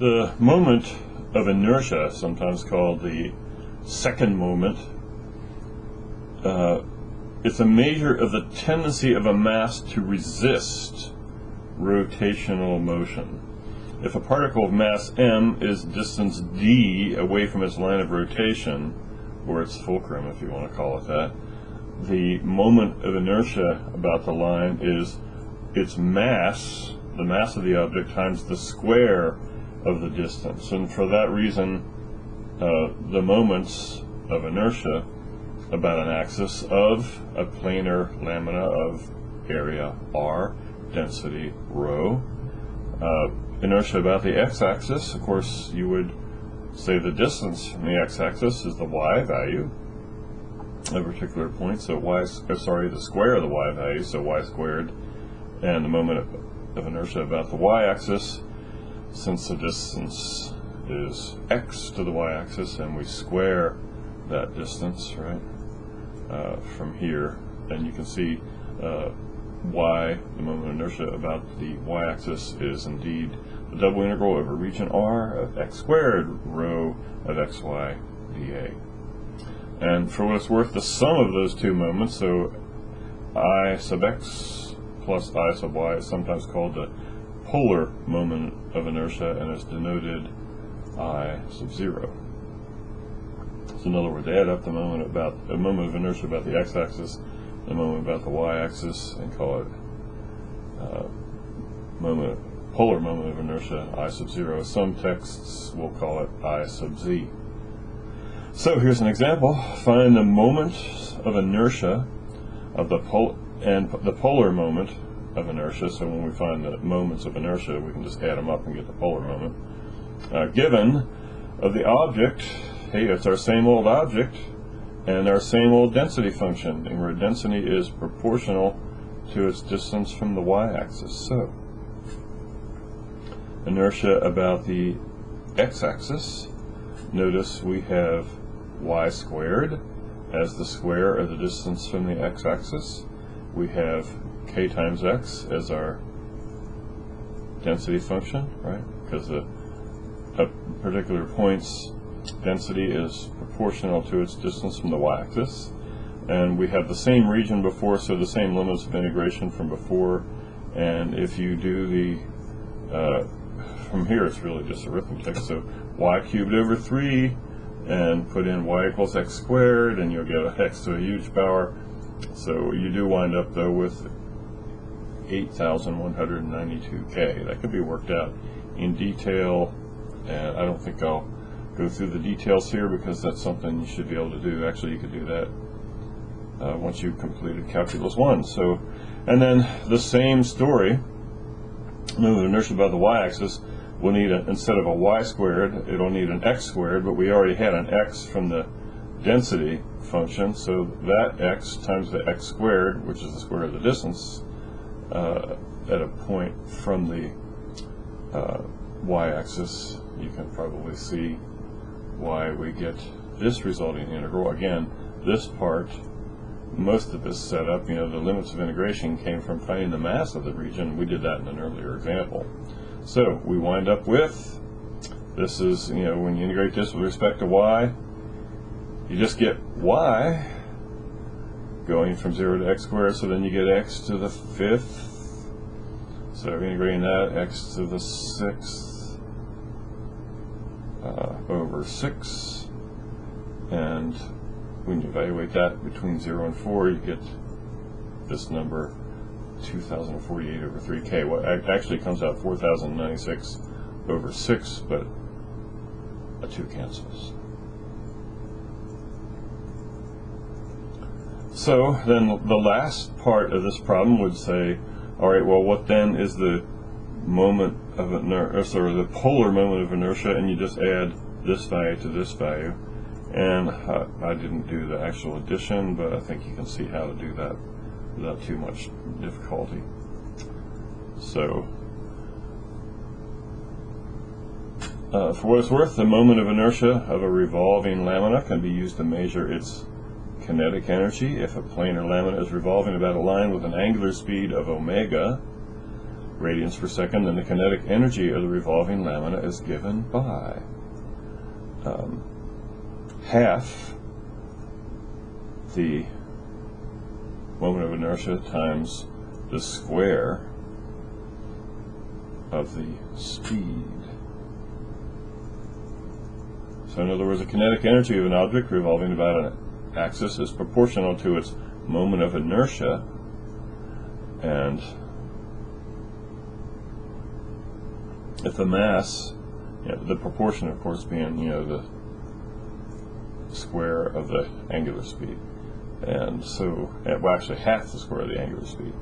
The moment of inertia, sometimes called the second moment, it's a measure of the tendency of a mass to resist rotational motion. If a particle of mass m is distance d away from its line of rotation, or its fulcrum if you want to call it that, the moment of inertia about the line is its mass, the mass of the object, times the square of the distance. And for that reason, the moments of inertia about an axis of a planar lamina of area r, density rho. Inertia about the x-axis, of course, you would say the distance from the x-axis is the y value at a particular point, so the square of the y value, so y squared, and the moment of inertia about the y-axis, since the distance is x to the y-axis and we square that distance, right, from here, and you can see y, the moment of inertia about the y-axis, is indeed the double integral over region R of x squared rho of xy dA. And for what it's worth, the sum of those two moments, so I sub x plus I sub y, is sometimes called the polar moment of inertia, and is denoted I sub 0. So in other words, add up the moment of inertia about the x-axis, the moment about the y-axis, and call it polar moment of inertia I sub 0. Some texts will call it I sub z. So here's an example. Find the moment of inertia of the polar moment of inertia. So when we find the moments of inertia, we can just add them up and get the polar moment. Given of the object, hey, it's our same old object and our same old density function, and where density is proportional to its distance from the y-axis. So inertia about the x-axis, notice we have y squared as the square of the distance from the x-axis. We have k times x as our density function, right? Because a particular point's density is proportional to its distance from the y-axis. And we have the same region before, so the same limits of integration from before. And if you do the, from here it's really just arithmetic, so y cubed over 3, and put in y equals x squared, and you'll get x to a huge power. So you do wind up, though, with 8,192k. That could be worked out in detail, and I don't think I'll go through the details here because that's something you should be able to do. Actually, you could do that once you've completed Calculus 1. So, and then the same story, moment of inertia about the y-axis, we'll need, instead of a y squared, it'll need an x squared, but we already had an x from the density function, so that x times the x squared, which is the square of the distance, at a point from the y-axis, you can probably see why we get this resulting integral. Again, this part, most of this setup, the limits of integration came from finding the mass of the region. We did that in an earlier example. So we wind up with, this is, when you integrate this with respect to y, you just get y going from 0 to x squared, so then you get x to the 5th. So integrating that, x to the 6th over 6. And when you evaluate that between 0 and 4, you get this number, 2,048 over 3k. Well, it actually comes out 4,096 over 6, but a 2 cancels. So then the last part of this problem would say, all right, well, what then is the moment of inertia, or the polar moment of inertia, and you just add this value to this value. And I didn't do the actual addition, but I think you can see how to do that without too much difficulty. So, for what it's worth, the moment of inertia of a revolving lamina can be used to measure its kinetic energy. If a planar lamina is revolving about a line with an angular speed of omega, radians per second, then the kinetic energy of the revolving lamina is given by half the moment of inertia times the square of the speed. So in other words, the kinetic energy of an object revolving about an axis is proportional to its moment of inertia, and if the mass, the proportion of course being the square of the angular speed, and so, well, actually half the square of the angular speed.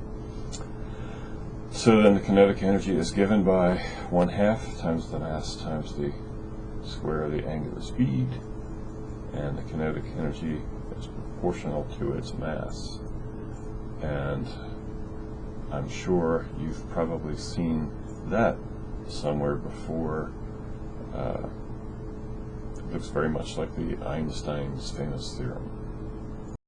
So then the kinetic energy is given by 1/2 times the mass times the square of the angular speed, and the kinetic energy is proportional to its mass. And I'm sure you've probably seen that somewhere before. It looks very much like the Einstein's famous theorem.